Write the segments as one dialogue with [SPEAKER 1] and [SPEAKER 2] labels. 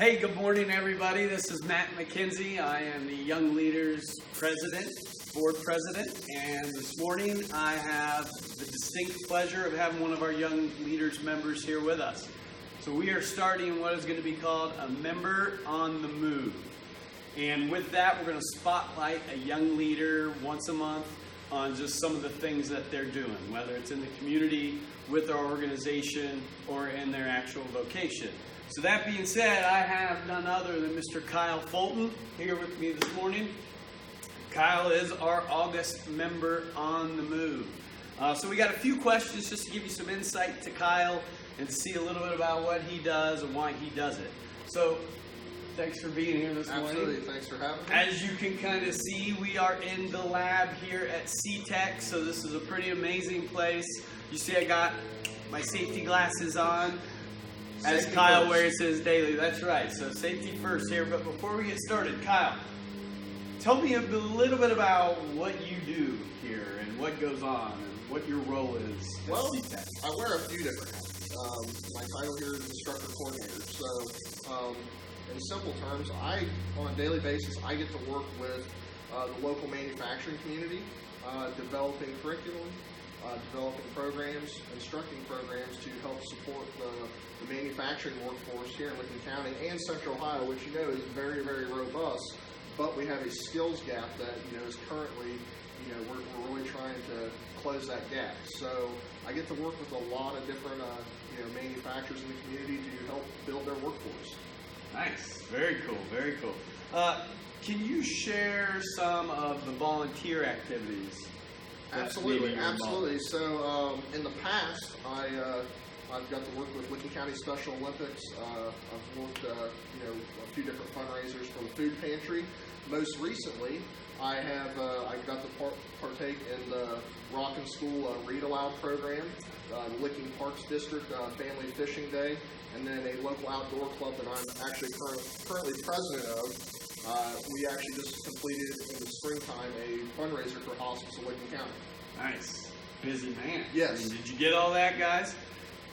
[SPEAKER 1] Hey, good morning, everybody. This is Matt McKenzie. I am the Young Leaders President, Board President, and this morning I have the distinct pleasure of having one of our Young Leaders members here with us. So we are starting what is going to be called a Member on the Move. And with that, we're going to spotlight a young leader once a month on just some of the things that they're doing, whether it's in the community, with our organization, or in their actual vocation. So that being said, I have none other than Mr. Kyle Fulton here with me this morning. Kyle is our August Member on the Move. So we got a few questions just to give you some insight to Kyle and to see a little bit about what he does and why he does it. So thanks for being here this morning.
[SPEAKER 2] Absolutely, thanks for having me.
[SPEAKER 1] As you can kind of see, we are in the lab here at CTech, so this is a pretty amazing place. You see I got my safety glasses on. As
[SPEAKER 2] Safety
[SPEAKER 1] Kyle
[SPEAKER 2] first.
[SPEAKER 1] wears his daily. That's right. So safety first here. But before we get started, Kyle, tell me a little bit about what you do here and what goes on and what your role is at
[SPEAKER 2] Well,
[SPEAKER 1] CTech.
[SPEAKER 2] I wear a few different hats. My title here is instructor coordinator. So, in simple terms, on a daily basis, I get to work with the local manufacturing community, developing curriculum, developing programs, instructing programs to help support the manufacturing workforce here in Lincoln County and Central Ohio, which is very, very robust. But we have a skills gap that is currently, we're really trying to close that gap. So I get to work with a lot of different manufacturers in the community to help build their workforce.
[SPEAKER 1] Nice. Very cool. Very cool. Can you share some of the volunteer activities?
[SPEAKER 2] Absolutely. So in the past, I've got to work with Lincoln County Special Olympics. I've worked a few different fundraisers for the food pantry. Most recently, I got to partake in the Rockin' School Read Aloud program, the Licking Parks District Family Fishing Day, and then a local outdoor club that I'm actually currently president of. We actually just completed in the springtime a fundraiser for Hospice of Lincoln County.
[SPEAKER 1] Nice. Busy man.
[SPEAKER 2] Yes.
[SPEAKER 1] Did you get all that, guys?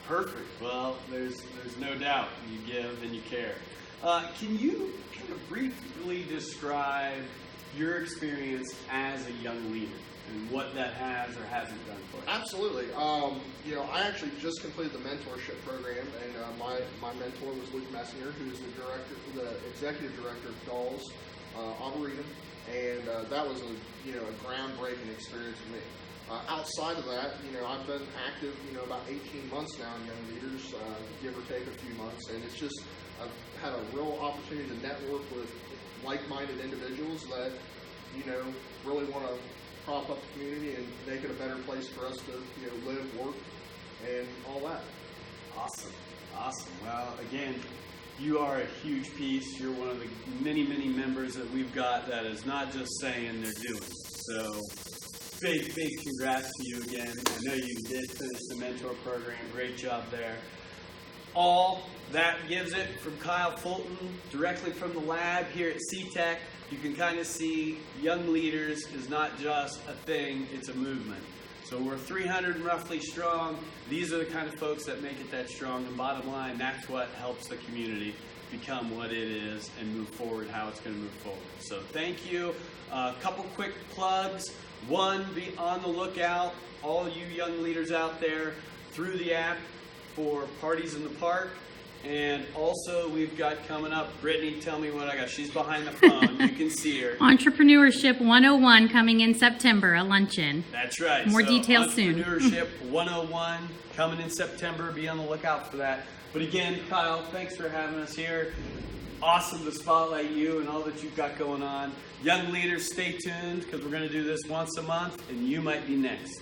[SPEAKER 1] Perfect. Well, there's no doubt you give and you care. Can you kind of briefly describe your experience as a young leader and what that has or hasn't done for you?
[SPEAKER 2] Absolutely. I actually just completed the mentorship program, and my mentor was Luke Messinger, who's the executive director of Dolls Arboretum, and that was a groundbreaking experience for me. Outside of that, I've been active, about 18 months now in Young Leaders, give or take a few months, and it's just I've had a real opportunity to network with like-minded individuals that really want to prop up the community and make it a better place for us to live, work, and all that.
[SPEAKER 1] Awesome. Well, again, you are a huge piece. You're one of the many, many members that we've got that is not just saying, they're doing. So big congrats to you again. I know you did finish the mentor program. Great job there. All that gives it from Kyle Fulton, directly from the lab here at CTech. You can kind of see Young Leaders is not just a thing, it's a movement. So we're 300 roughly strong. These are the kind of folks that make it that strong. And bottom line, that's what helps the community become what it is and move forward how it's going to move forward. So thank you. A couple quick plugs. One, be on the lookout, all you young leaders out there, through the app for Parties in the Park. And also, we've got coming up, Brittany, tell me what I got. She's behind the phone. You can see her.
[SPEAKER 3] Entrepreneurship 101 coming in September, a luncheon.
[SPEAKER 1] That's right.
[SPEAKER 3] More details soon.
[SPEAKER 1] Entrepreneurship 101 coming in September. Be on the lookout for that. But again, Kyle, thanks for having us here. Awesome to spotlight you and all that you've got going on. Young leaders, stay tuned because we're going to do this once a month, and you might be next.